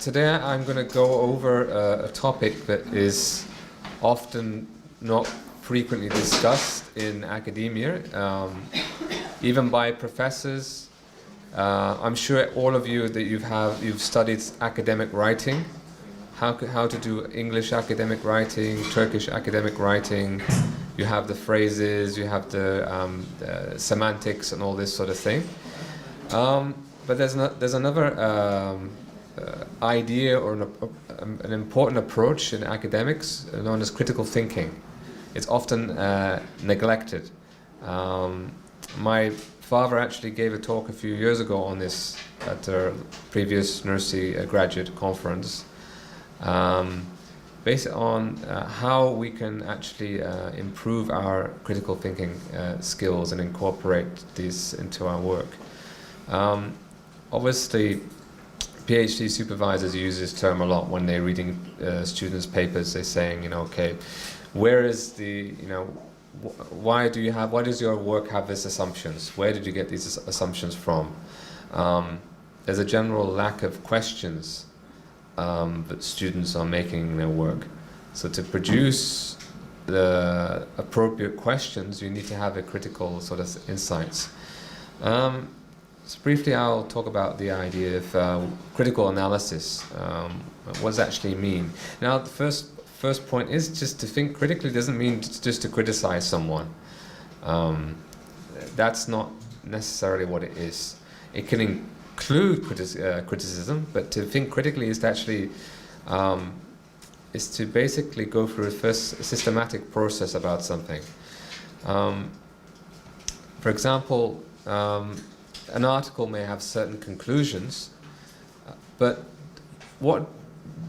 Today I'm going to go over a topic that is often not frequently discussed in academia, even by professors. I'm sure all of you that you've studied academic writing, how to do English academic writing, Turkish academic writing. You have the phrases, you have the semantics, and all this sort of thing. But there's another idea or an important approach in academics known as critical thinking. It's often neglected. My father actually gave a talk a few years ago on this at a previous Nursery graduate conference, based on how we can actually improve our critical thinking skills and incorporate these into our work. Obviously, Ph.D. supervisors use this term a lot when they're reading students' papers. They're saying, okay, where is the, why does your work have these assumptions? Where did you get these assumptions from? There's a general lack of questions that students are making in their work. So to produce the appropriate questions, you need to have a critical sort of insights. So briefly, I'll talk about the idea of critical analysis. What does it actually mean? Now, the first point is just to think critically doesn't mean just to criticize someone. That's not necessarily what it is. It can include criticism, but to think critically is to actually is to basically go through a first systematic process about something. For example, an article may have certain conclusions, but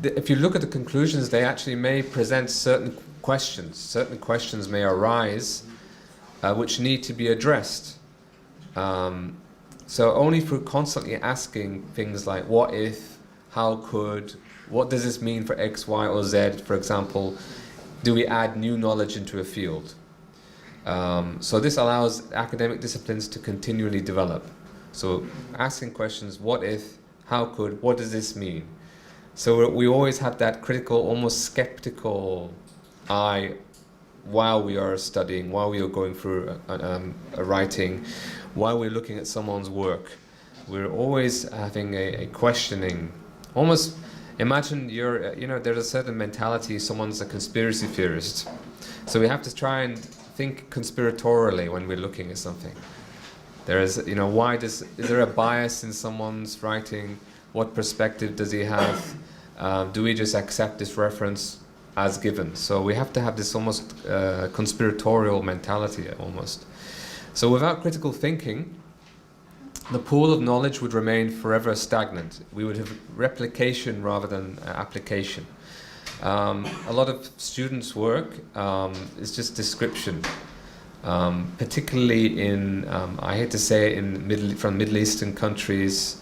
if you look at the conclusions, they actually may present certain questions. Certain questions may arise which need to be addressed. So only through constantly asking things like what if, how could, what does this mean for X, Y, or Z, for example, do we add new knowledge into a field? So this allows academic disciplines to continually develop. So asking questions, what if, how could, what does this mean? So we always have that critical, almost skeptical eye while we are studying, while we are going through a writing, while we're looking at someone's work. We're always having a questioning. Almost imagine there's a certain mentality, someone's a conspiracy theorist. So we have to try and think conspiratorially when we're looking at something. There is, is there a bias in someone's writing? What perspective does he have? Do we just accept this reference as given? So we have to have this almost conspiratorial mentality almost. So without critical thinking, the pool of knowledge would remain forever stagnant. We would have replication rather than application. A lot of students' work is just description. Particularly in, I hate to say, from Middle Eastern countries,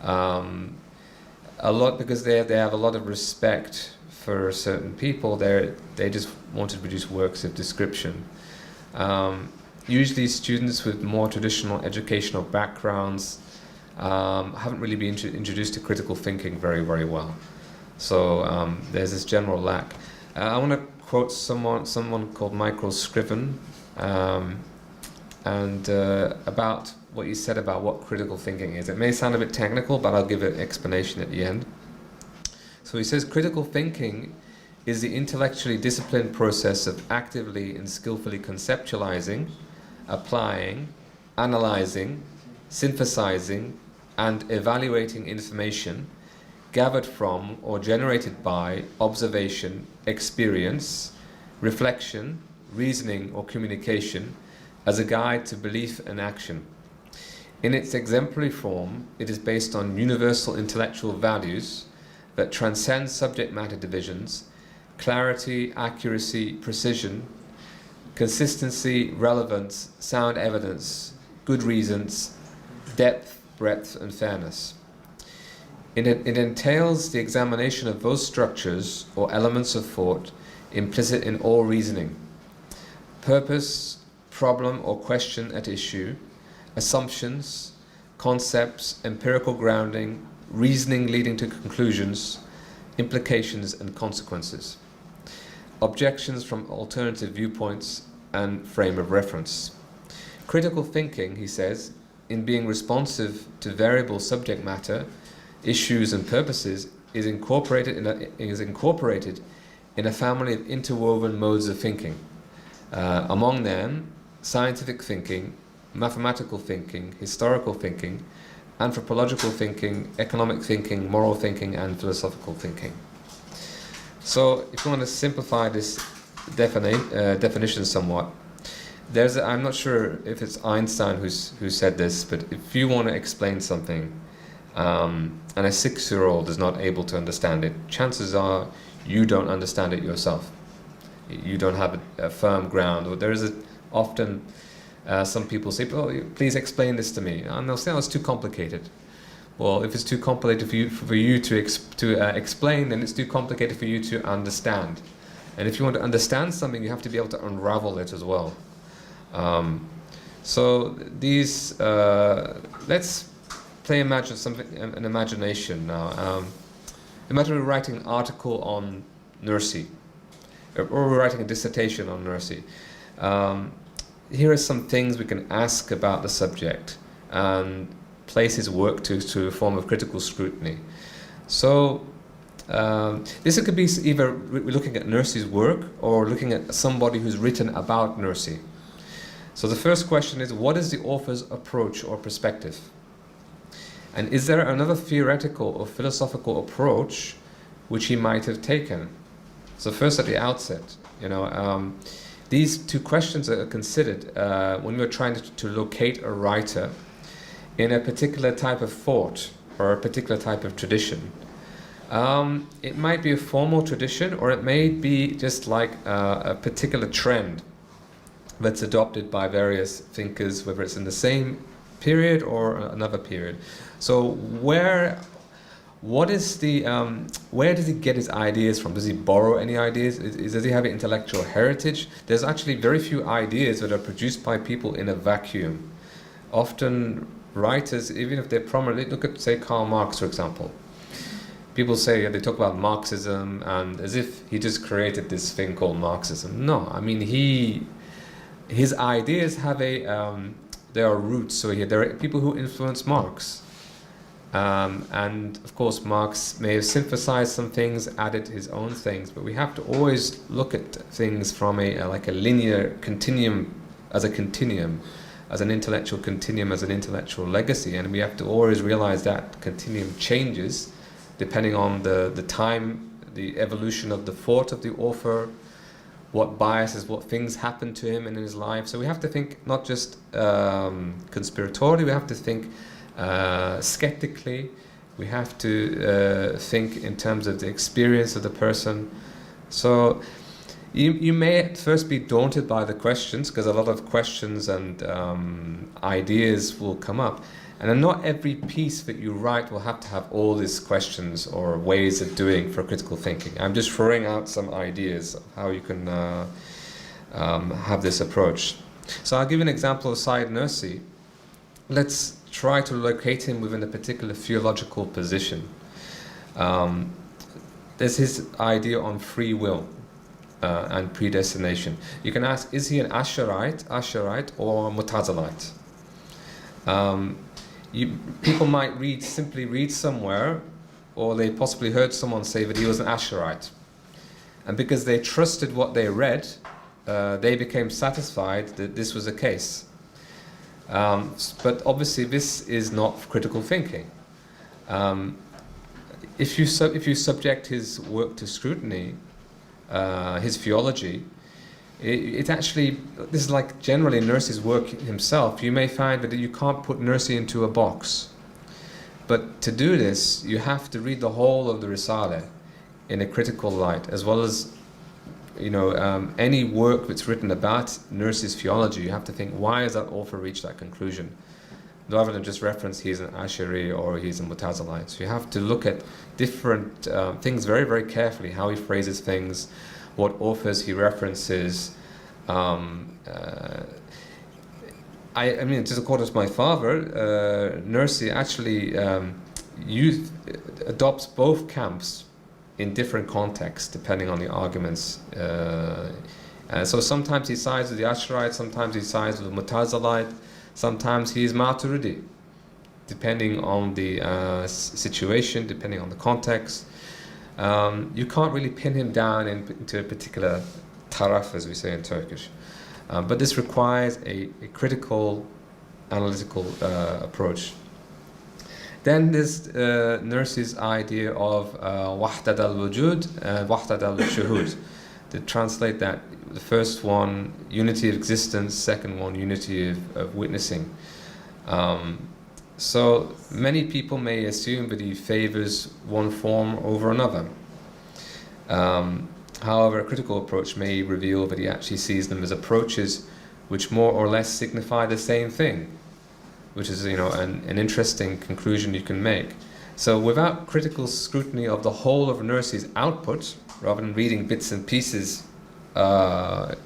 a lot because they have a lot of respect for certain people. They just want to produce works of description. Usually, students with more traditional educational backgrounds haven't really been introduced to critical thinking very, very well. So there's this general lack. I want to quote someone called Michael Scriven. And about what you said about what critical thinking is. It may sound a bit technical, but I'll give an explanation at the end. So he says, critical thinking is the intellectually disciplined process of actively and skillfully conceptualizing, applying, analyzing, synthesizing, and evaluating information gathered from or generated by observation, experience, reflection, reasoning, or communication as a guide to belief and action. In its exemplary form, it is based on universal intellectual values that transcend subject matter divisions, clarity, accuracy, precision, consistency, relevance, sound evidence, good reasons, depth, breadth, and fairness. It entails the examination of those structures or elements of thought implicit in all reasoning: purpose, problem or question at issue, assumptions, concepts, empirical grounding, reasoning leading to conclusions, implications and consequences, objections from alternative viewpoints and frame of reference. Critical thinking, he says, in being responsive to variable subject matter, issues and purposes, is incorporated in a family of interwoven modes of thinking. Among them, scientific thinking, mathematical thinking, historical thinking, anthropological thinking, economic thinking, moral thinking, and philosophical thinking. So, if you want to simplify this definition somewhat, I'm not sure if it's Einstein who said this, but if you want to explain something, and a 6-year-old is not able to understand it, chances are you don't understand it yourself. You don't have a firm ground. Or there is often some people say, "Oh, please explain this to me," and they'll say, "Oh, it's too complicated." Well, if it's too complicated for you to explain, then it's too complicated for you to understand. And if you want to understand something, you have to be able to unravel it as well. So these, let's play an imagination now. Imagine we're writing an article on Nursi, or we're writing a dissertation on Nursi. Here are some things we can ask about the subject and place his work to a form of critical scrutiny. So this could be either we're looking at Nursi's work or looking at somebody who's written about Nursi. So the first question is, what is the author's approach or perspective? And is there another theoretical or philosophical approach which he might have taken? So first at the outset, these two questions are considered when we're trying to locate a writer in a particular type of thought or a particular type of tradition. It might be a formal tradition, or it may be just like a particular trend that's adopted by various thinkers, whether it's in the same period or another period. So where does he get his ideas from? Does he borrow any ideas? Does he have an intellectual heritage? There's actually very few ideas that are produced by people in a vacuum. Often writers, even if they're prominent, look at, say, Karl Marx, for example. People say, they talk about Marxism and as if he just created this thing called Marxism. No, I mean, his ideas have there are roots. So there are people who influence Marx. And of course, Marx may have synthesized some things, added his own things, but we have to always look at things from like a linear continuum, as an intellectual continuum, as an intellectual legacy, and we have to always realize that continuum changes depending on the time, the evolution of the thought of the author, what biases, what things happen to him in his life. So we have to think not just conspiratorially, we have to think skeptically, we have to think in terms of the experience of the person. So you may at first be daunted by the questions, because a lot of questions and ideas will come up, and then not every piece that you write will have to have all these questions or ways of doing for critical thinking. I'm just throwing out some ideas of how you can have this approach. So I'll give you an example of Said Nursi. Let's try to locate him within a particular theological position. There's his idea on free will and predestination. You can ask, is he an Asharite or Mutazilite? People might simply read somewhere, or they possibly heard someone say that he was an Asharite. And because they trusted what they read, they became satisfied that this was the case. But obviously this is not critical thinking. If you subject his work to scrutiny, his theology, it actually, this is like generally Nursi's work himself, you may find that you can't put Nursi into a box. But to do this, you have to read the whole of the Risale in a critical light, as well as any work that's written about Nursi's theology. You have to think, why has that author reached that conclusion? Rather than just reference he's an Ash'ari or he's a Mutazilite. So you have to look at different things very, very carefully, how he phrases things, what authors he references. I mean, just according to my father, Nursi actually youth adopts both camps in different contexts depending on the arguments. So sometimes he sides with the Ash'arite, sometimes he sides with the Mutazilite, sometimes he is Maturidi, depending on the situation, depending on the context. You can't really pin him down into a particular taraf, as we say in Turkish. But this requires a critical, analytical approach. Then there's Nursi's idea of wahdat al-wujud and wahdat al-shuhud. To translate that, the first one, unity of existence, second one, unity of witnessing. So many people may assume that he favors one form over another. However, a critical approach may reveal that he actually sees them as approaches which more or less signify the same thing, which is, an interesting conclusion you can make. So without critical scrutiny of the whole of Nursi's output, rather than reading bits and pieces, often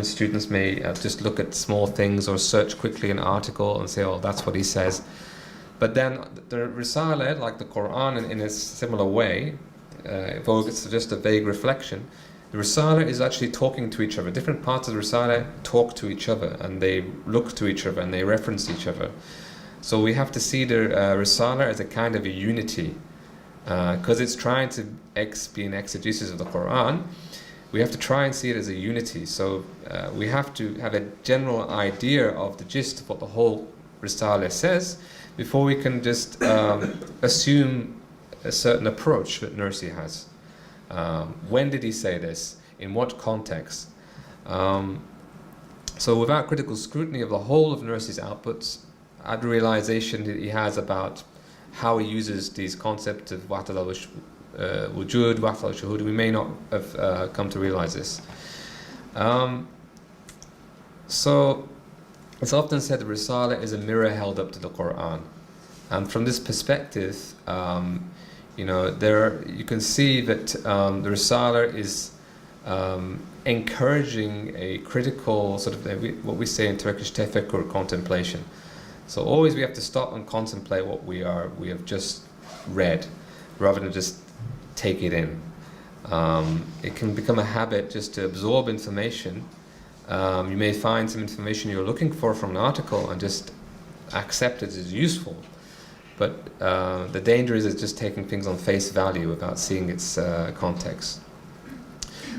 students may just look at small things or search quickly an article and say, oh, that's what he says. But then the Risale, like the Quran in a similar way, though it's just a vague reflection, the Risale is actually talking to each other. Different parts of the Risale talk to each other, and they look to each other, and they reference each other. So we have to see the Risale as a kind of a unity, because it's trying to be an exegesis of the Quran. We have to try and see it as a unity. So we have to have a general idea of the gist of what the whole Risale says before we can just assume a certain approach that Nursi has. When did he say this? In what context? So without critical scrutiny of the whole of Nursi's outputs, at the realization that he has about how he uses these concepts of wahdat al-wujud, wahdat al-shuhud, we may not have come to realize this. So it's often said the Risale is a mirror held up to the Quran. And from this perspective, you can see that the Risale is encouraging a critical sort of what we say in Turkish tefekkur, contemplation. So always we have to stop and contemplate what we have just read, rather than just take it in. It can become a habit just to absorb information. You may find some information you're looking for from an article and just accept it as useful. But the danger is just taking things on face value without seeing its context.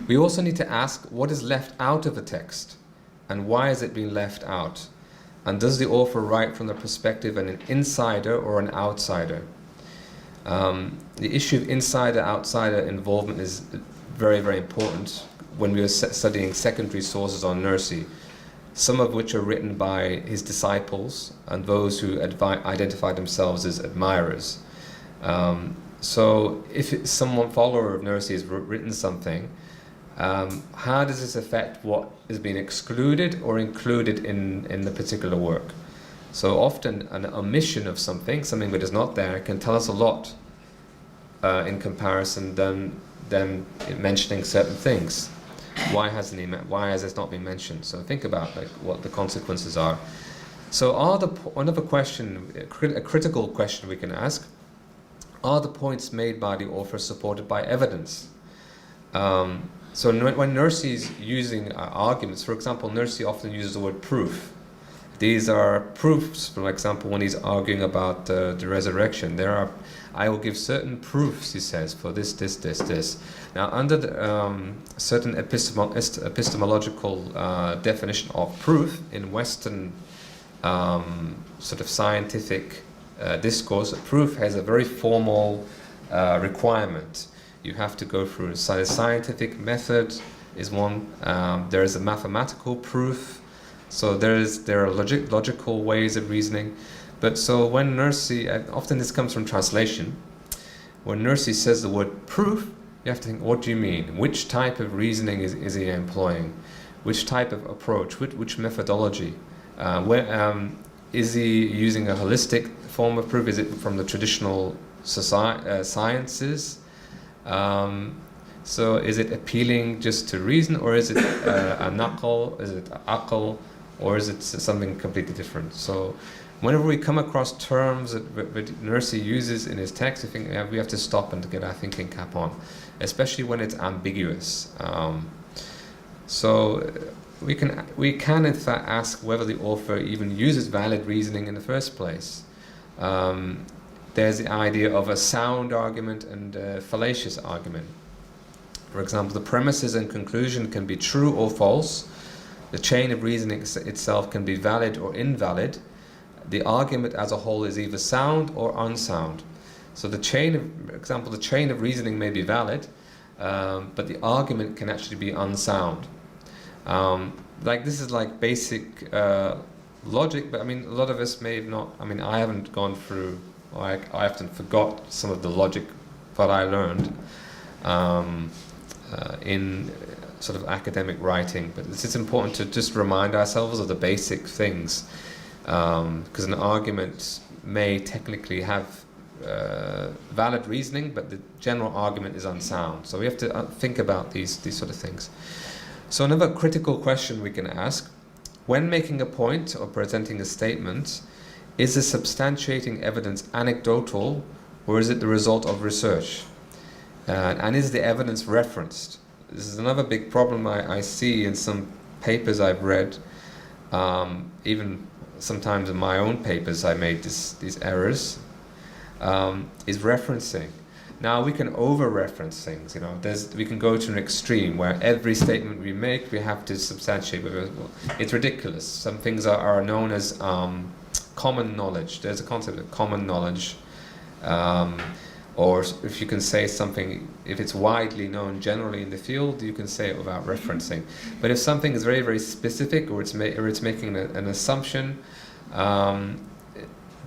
We also need to ask what is left out of the text, and why is it being left out? And does the author write from the perspective of an insider or an outsider? The issue of insider-outsider involvement is very, very important when we are studying secondary sources on Nursi, some of which are written by his disciples and those who identify themselves as admirers. So if someone follower of Nursi has written something, how does this affect what is being excluded or included in the particular work? So often an omission of something that is not there, can tell us a lot in comparison than mentioning certain things. Why has this not been mentioned? So think about what the consequences are. So another question, a critical question we can ask, are the points made by the author supported by evidence? So when Nursi is using arguments, for example, Nursi often uses the word proof. These are proofs, for example, when he's arguing about the resurrection. I will give certain proofs, he says, for this. Now, under the certain epistemological definition of proof in Western sort of scientific discourse, proof has a very formal requirement. You have to go through a scientific method is one. There is a mathematical proof. So there are logical ways of reasoning. But so when Nursi, often this comes from translation, when Nursi says the word proof, you have to think, what do you mean? Which type of reasoning is he employing? Which type of approach? Which methodology? Is he using a holistic form of proof? Is it from the traditional sciences? So is it appealing just to reason, or is it a naql? Is it aql? or is it something completely different? So whenever we come across terms that Nursi uses in his text, I think we have to stop and get our thinking cap on, especially when it's ambiguous. So we can in fact ask whether the author even uses valid reasoning in the first place. There's the idea of a sound argument and a fallacious argument. For example, the premises and conclusion can be true or false. The chain of reasoning itself can be valid or invalid. The argument as a whole is either sound or unsound. So the chain of, for example, the chain of reasoning may be valid, but the argument can actually be unsound. Like this is like basic logic, but I mean, a lot of us may have not. I mean, I haven't gone through. I often forgot some of the logic that I learned in sort of academic writing. But it's important to just remind ourselves of the basic things, because an argument may technically have valid reasoning, but the general argument is unsound. So we have to think about these sort of things. So another critical question we can ask, when making a point or presenting a statement, is the substantiating evidence anecdotal or is it the result of research? And is the evidence referenced? This is another big problem I see in some papers I've read. Even sometimes in my own papers I made these errors, is referencing. Now we can over-reference things, you know. We can go to an extreme where every statement we make we have to substantiate. It's ridiculous. Some things are known as common knowledge. There's a concept of common knowledge, or if you can say something, if it's widely known generally in the field, you can say it without referencing. But if something is very, very specific, or it's making an assumption,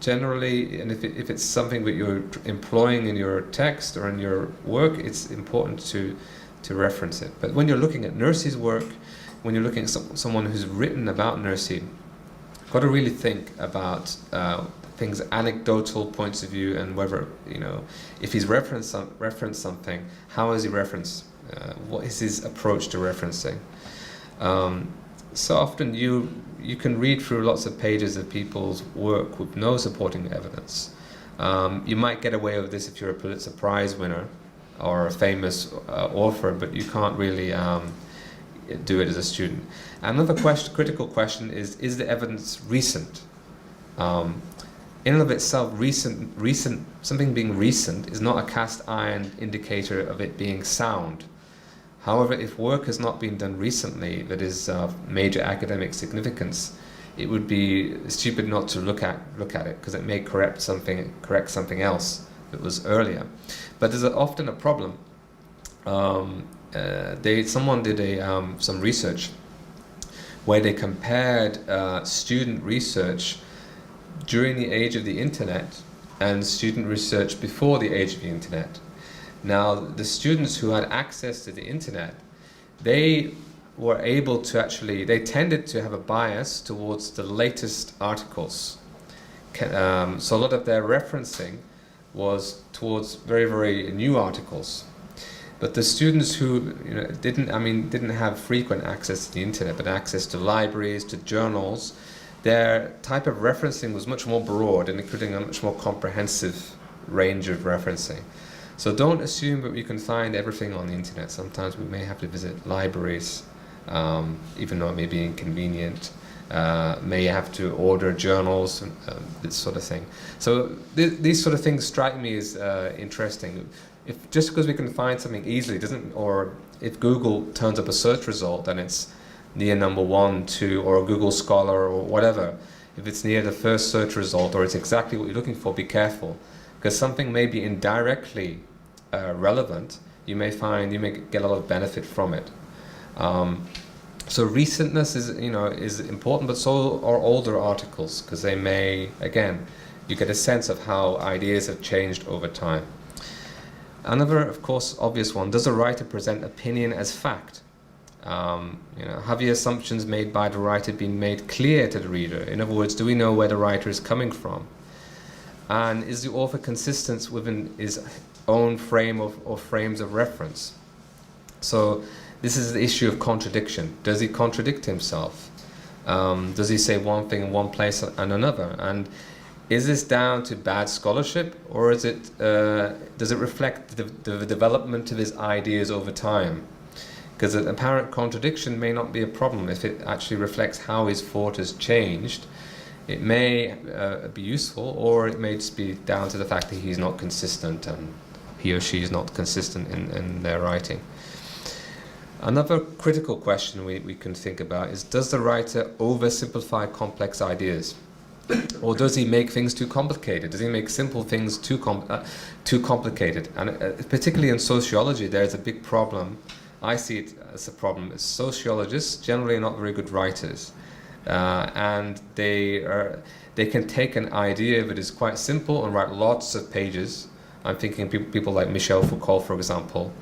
generally, and if it's something that you're employing in your text or in your work, it's important to reference it. But when you're looking at Nursi's work, when you're looking at someone who's written about Nursi, you've got to really think about things, anecdotal points of view, and whether, you know, if he's referenced something, how is he referenced? What is his approach to referencing? So often you can read through lots of pages of people's work with no supporting evidence. You might get away with this if you're a Pulitzer Prize winner or a famous author, but you can't really do it as a student. Another critical question is the evidence recent? In and of itself, something being recent is not a cast iron indicator of it being sound. However, if work has not been done recently that is of major academic significance, it would be stupid not to look at it, because it may correct something else that was earlier. But there's often a problem. Someone did some research where they compared student research during the age of the internet and student research before the age of the internet. Now, the students who had access to the internet, they were able to they tended to have a bias towards the latest articles. So a lot of their referencing was towards very, very new articles. But the students who didn't have frequent access to the internet, but access to libraries, to journals, their type of referencing was much more broad and including a much more comprehensive range of referencing. So don't assume that you can find everything on the internet. Sometimes we may have to visit libraries, even though it may be inconvenient. May have to order journals, this sort of thing. So these sort of things strike me as interesting. If just because we can find something easily or if Google turns up a search result and it's near number 1, 2, or a Google Scholar or whatever, if it's near the first search result or it's exactly what you're looking for, be careful. Because something may be indirectly relevant, you may get a lot of benefit from it. So recentness is important, but so are older articles, because they may, again, you get a sense of how ideas have changed over time. Another, of course, obvious one: does a writer present opinion as fact? Have the assumptions made by the writer been made clear to the reader? In other words, do we know where the writer is coming from? And is the author consistent within his own frame or frames of reference? So this is the issue of contradiction. Does he contradict himself? Does he say one thing in one place and another? And is this down to bad scholarship, or is it does it reflect the development of his ideas over time? Because an apparent contradiction may not be a problem if it actually reflects how his thought has changed. It may be useful, or it may just be down to the fact that he's not consistent and he or she is not consistent in their writing. Another critical question we can think about is, does the writer oversimplify complex ideas? Or does he make things too complicated? Does he make simple things too complicated? And particularly in sociology, there's a big problem. I see it as a problem. Sociologists generally are not very good writers. And they can take an idea that is quite simple and write lots of pages. I'm thinking people like Michel Foucault, for example.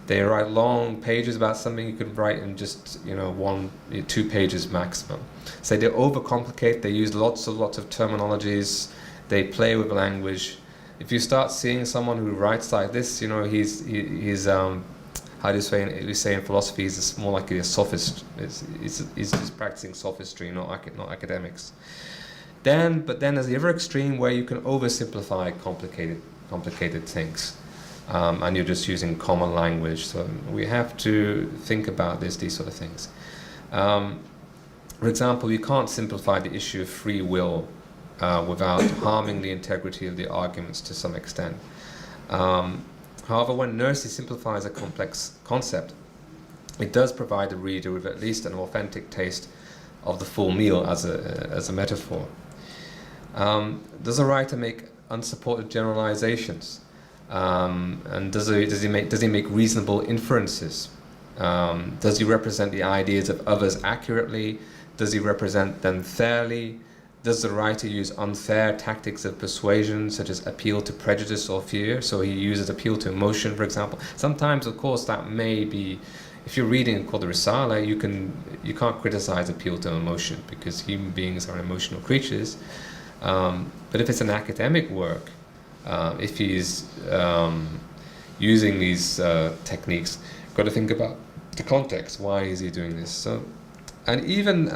They write long pages about something you could write in just 2 pages maximum. So they overcomplicate. They use lots of terminologies. They play with language. If you start seeing someone who writes like this, he's how do you say? We say in philosophy, he's more like a sophist. He's just practicing sophistry, not academics. But then there's the other extreme where you can oversimplify complicated things. And you're just using common language. So we have to think about these sort of things. For example, you can't simplify the issue of free will without harming the integrity of the arguments to some extent. However, when Nursi simplifies a complex concept, it does provide the reader with at least an authentic taste of the full meal as a metaphor. Does a writer make unsupported generalizations? And does he make reasonable inferences? Does he represent the ideas of others accurately? Does he represent them fairly? Does the writer use unfair tactics of persuasion, such as appeal to prejudice or fear? So he uses appeal to emotion, for example. Sometimes, of course, that may be, if you're reading called the Risale, you can't criticize appeal to emotion because human beings are emotional creatures. But if it's an academic work, if he's using these techniques, you've got to think about the context. Why is he doing this? So, and even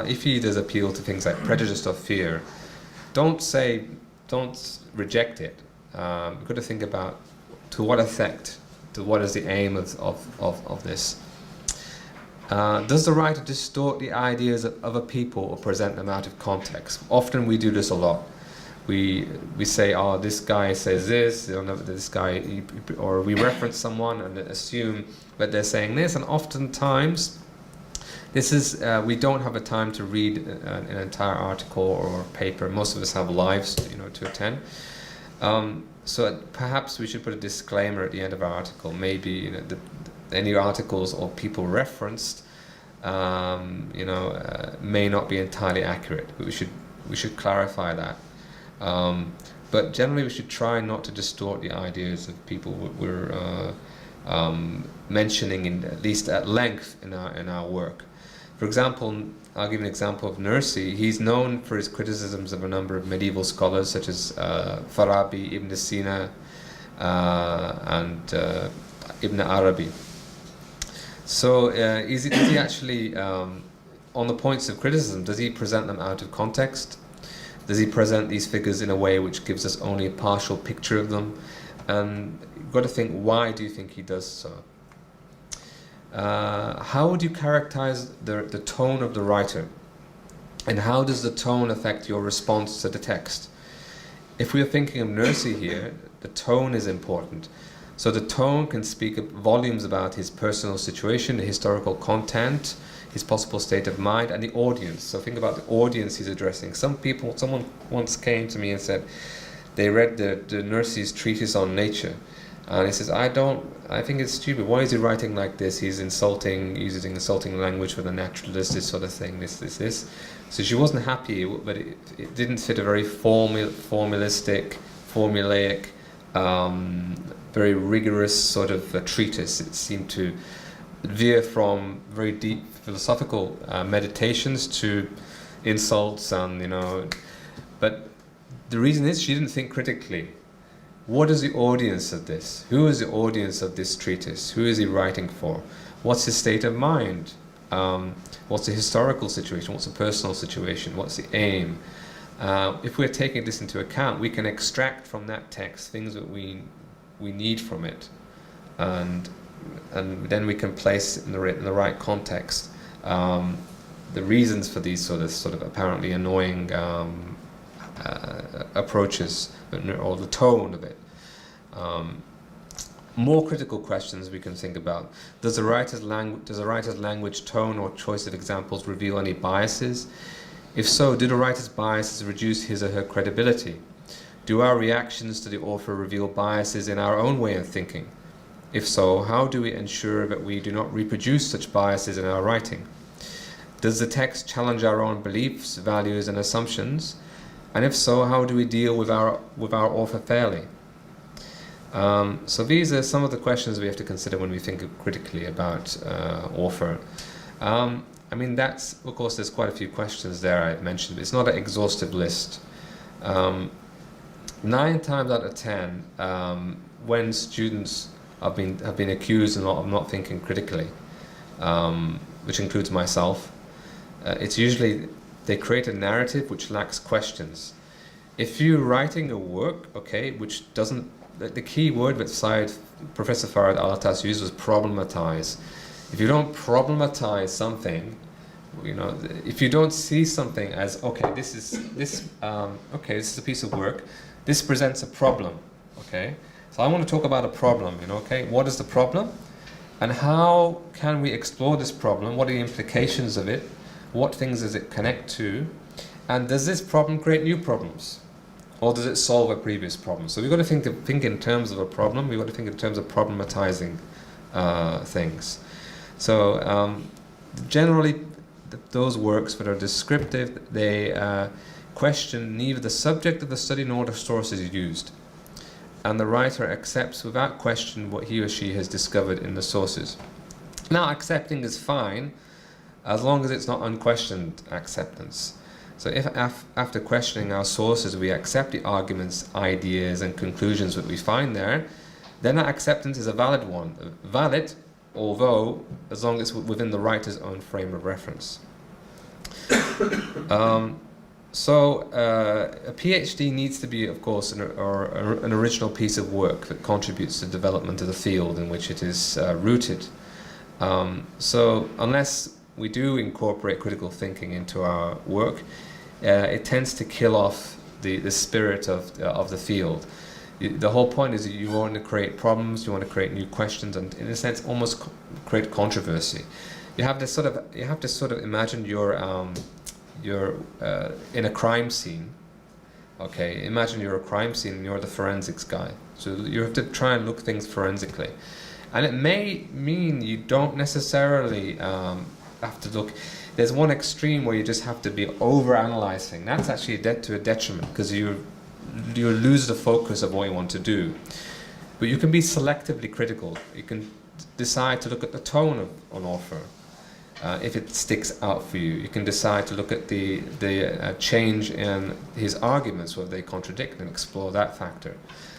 if he does appeal to things like prejudice or fear, don't reject it. You've got to think about to what effect, to what is the aim of this. Does the writer distort the ideas of other people or present them out of context? Often we do this a lot. We say, oh, this guy says this, this guy, or we reference someone and assume that they're saying this, and oftentimes this is we don't have a time to read an entire article or paper. Most of us have lives, to attend. So perhaps we should put a disclaimer at the end of our article. Maybe any articles or people referenced, may not be entirely accurate. But we should clarify that. But generally, we should try not to distort the ideas of people we're mentioning, at least at length, in our work. For example, I'll give an example of Nursi. He's known for his criticisms of a number of medieval scholars, such as Farabi, Ibn Sina, and Ibn Arabi. So, is he actually, on the points of criticism, does he present them out of context? Does he present these figures in a way which gives us only a partial picture of them? And you've got to think, why do you think he does so? How would you characterize the tone of the writer? And how does the tone affect your response to the text? If we are thinking of Nursi here, the tone is important. So the tone can speak volumes about his personal situation, the historical content, his possible state of mind, and the audience. So think about the audience he's addressing. Someone once came to me and said they read the Nursi's treatise on nature, and he says, I think it's stupid. Why is he writing like this? He's using insulting language for the naturalist, this sort of thing, this. So she wasn't happy, but it didn't fit a very formalistic, formulaic, very rigorous sort of treatise. It seemed to veer from very deep philosophical meditations to insults and but the reason is she didn't think critically. What is the audience of this? Who is the audience of this treatise? Who is he writing for? What's his state of mind? What's the historical situation? What's the personal situation? What's the aim? If we're taking this into account, we can extract from that text things that we need from it, and then we can place in the right context the reasons for these sort of apparently annoying approaches, or the tone of it. More critical questions we can think about. Does the writer's language, tone, or choice of examples reveal any biases? If so, do the writer's biases reduce his or her credibility? Do our reactions to the author reveal biases in our own way of thinking? If so, how do we ensure that we do not reproduce such biases in our writing? Does the text challenge our own beliefs, values, and assumptions? And if so, how do we deal with our author fairly? So these are some of the questions we have to consider when we think critically about author. I mean, of course, there's quite a few questions there I mentioned. It's not an exhaustive list. 9 times out of 10, when students have been accused of not thinking critically, which includes myself, it's usually they create a narrative which lacks questions. If you're writing a work, okay, which doesn't, the key word that Professor Farad Alatas used was problematize. If you don't problematize something, if you don't see something as, okay, this is a piece of work, this presents a problem, okay? So I want to talk about a problem, okay? What is the problem? And how can we explore this problem? What are the implications of it? What things does it connect to? And does this problem create new problems? Or does it solve a previous problem? So we've got to think in terms of a problem. We've got to think in terms of problematizing things. So generally, those works that are descriptive, they question neither the subject of the study nor the sources used. And the writer accepts without question what he or she has discovered in the sources. Now, accepting is fine, as long as it's not unquestioned acceptance. So if after questioning our sources we accept the arguments, ideas, and conclusions that we find there, then that acceptance is a valid one. Valid, although, as long as it's within the writer's own frame of reference. So a PhD needs to be, of course, an original piece of work that contributes to the development of the field in which it is rooted. So unless we do incorporate critical thinking into our work, it tends to kill off the spirit of the field. The whole point is that you want to create problems, you want to create new questions, and in a sense almost create controversy. You have to sort of imagine you're in a crime scene. Okay, imagine you're a crime scene and you're the forensics guy. So you have to try and look things forensically, and it may mean you don't necessarily have to look. There's one extreme where you just have to be over-analyzing. That's actually to a detriment, because you lose the focus of what you want to do. But you can be selectively critical. You can decide to look at the tone of an author. If it sticks out for you, you can decide to look at the change in his arguments, whether they contradict, and explore that factor.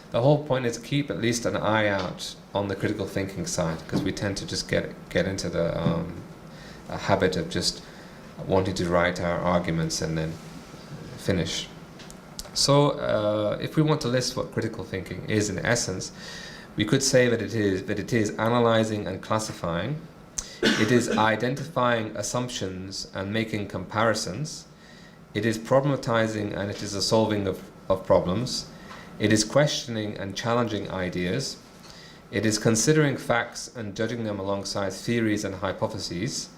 The whole point is to keep at least an eye out on the critical thinking side, because we tend to just get into the a habit of just wanting to write our arguments and then finish. So if we want to list what critical thinking is in essence, we could say that it is analyzing and classifying. It is identifying assumptions and making comparisons. It is problematizing, and it is the solving of problems. It is questioning and challenging ideas. It is considering facts and judging them alongside theories and hypotheses.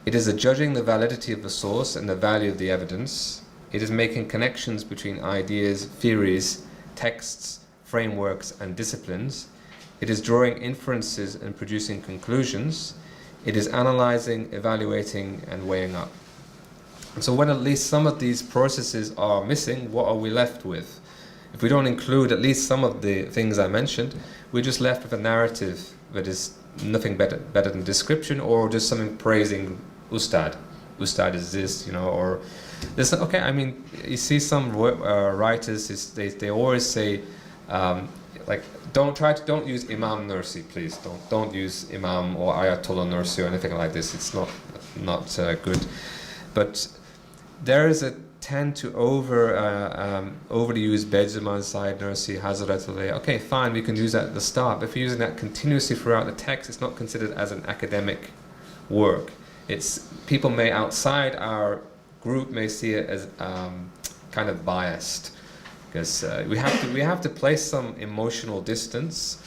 It is judging the validity of the source and the value of the evidence. It is making connections between ideas, theories, texts, frameworks, and disciplines. It is drawing inferences and producing conclusions. It is analyzing, evaluating, and weighing up. And so when at least some of these processes are missing, what are we left with? If we don't include at least some of the things I mentioned, we're just left with a narrative that is nothing better than description, or just something praising Ustad. Ustad is this, or this. Okay, I mean, you see some writers, they always say, don't use Imam Nursi, please. Don't use Imam or Ayatollah Nursi or anything like this. It's not not good. But there is a tend to overly use Bejzaman side, Nursi, Hazrat. Okay, fine, we can use that at the start. But if you're using that continuously throughout the text, it's not considered as an academic work. It's people may outside our group may see it as kind of biased, because we have to place some emotional distance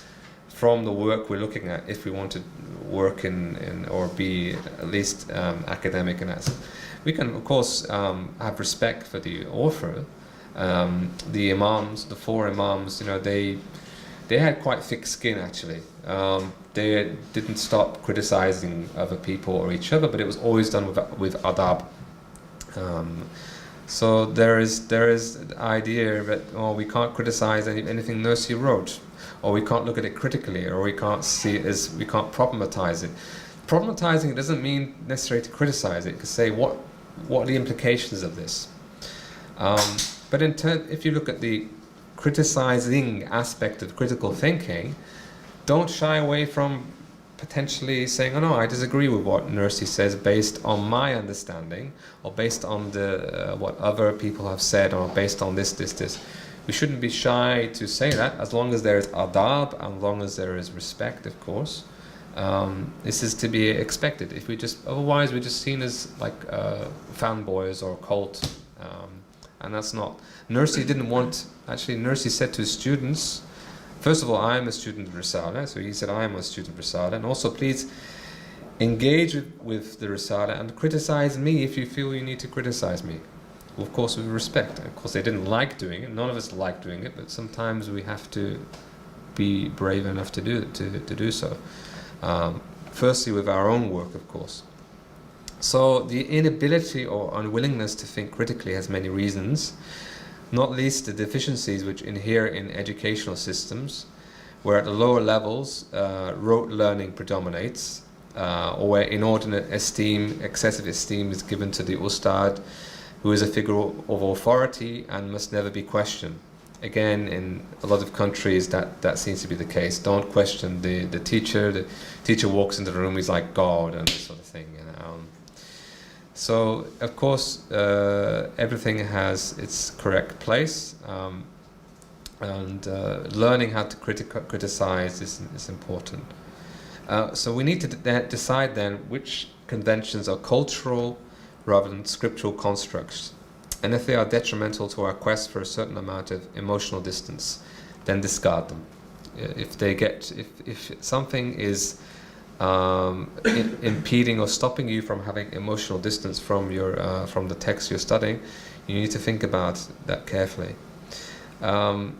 from the work we're looking at if we want to work in or be at least academic in that sense. We can, of course, have respect for the author. The imams, the four imams, they had quite thick skin actually. They didn't stop criticizing other people or each other, but it was always done with adab. So there is the idea that we can't criticize anything Nursi wrote, or we can't look at it critically, or we can't see it as, we can't problematize it. Problematizing doesn't mean necessarily to criticize it. You can say what are the implications of this. But if you look at the criticizing aspect of critical thinking, don't shy away from potentially saying, oh no, I disagree with what Nursi says based on my understanding, or based on what other people have said, or based on this. We shouldn't be shy to say that, as long as there is adab, and as long as there is respect, of course. This is to be expected. If we otherwise we're just seen as like fanboys or cult, and that's not. Nursi didn't want. Actually, Nursi said to his students, first of all, I am a student of Risale, so he said I am a student of Risale, and also please engage with the Risale and criticize me if you feel you need to criticize me. Of course, with respect. Of course, they didn't like doing it. None of us like doing it, but sometimes we have to be brave enough to do so. Firstly, with our own work, of course. So the inability or unwillingness to think critically has many reasons, not least the deficiencies which inhere in educational systems, where at the lower levels rote learning predominates, or where inordinate esteem, excessive esteem is given to the ustad, who is a figure of authority and must never be questioned. Again, in a lot of countries that seems to be the case. Don't question the teacher. The teacher walks into the room, he's like God, and this sort of thing. So, of course, everything has its correct place, and learning how to criticize is important. So we need to decide then which conventions are cultural rather than scriptural constructs. And if they are detrimental to our quest for a certain amount of emotional distance, then discard them. If something is impeding or stopping you from having emotional distance from the text you're studying, you need to think about that carefully. So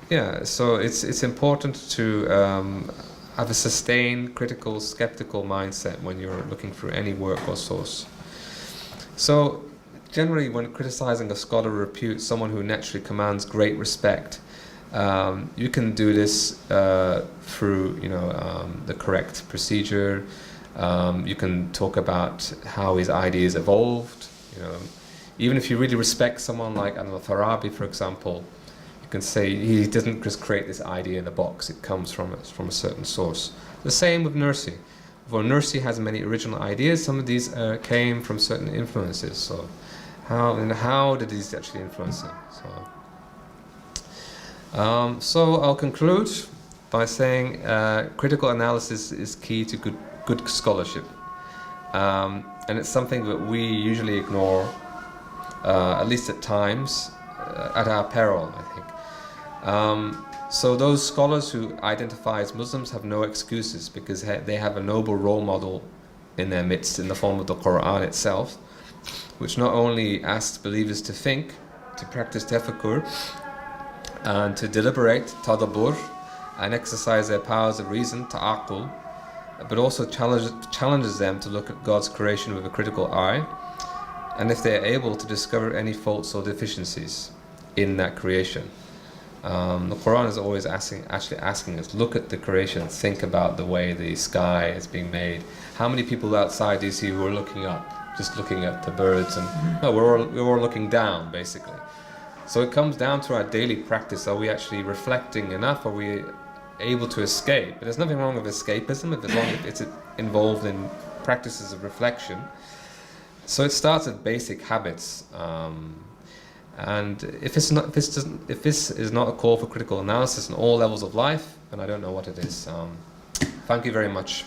it's important to have a sustained, critical, skeptical mindset when you're looking through any work or source. So, generally, when criticizing a scholar of repute, someone who naturally commands great respect, you can do this through, the correct procedure. You can talk about how his ideas evolved. Even if you really respect someone like Farabi, for example, you can say he didn't just create this idea in a box. It comes from a certain source. The same with Nursi. Well, Nursi has many original ideas. Some of these came from certain influences. So, how did these actually influence him? So I'll conclude by saying critical analysis is key to good scholarship, and it's something that we usually ignore, at least at times, at our peril, I think. So those scholars who identify as Muslims have no excuses, because they have a noble role model in their midst in the form of the Quran itself, which not only asks believers to think, to practice tafakkur, and to deliberate, tadabbur, and exercise their powers of reason, ta'aqul, but also challenges them to look at God's creation with a critical eye, and if they are able to discover any faults or deficiencies in that creation. The Quran is always actually asking us, look at the creation, think about the way the sky is being made. How many people outside do you see who are looking up, just looking at the birds? And no, we're all looking down, basically. So it comes down to our daily practice. Are we actually reflecting enough? Are we able to escape? But there's nothing wrong with escapism as long as it's involved in practices of reflection. So it starts at basic habits, and if this is not a call for critical analysis in all levels of life, then I don't know what it is. Thank you very much.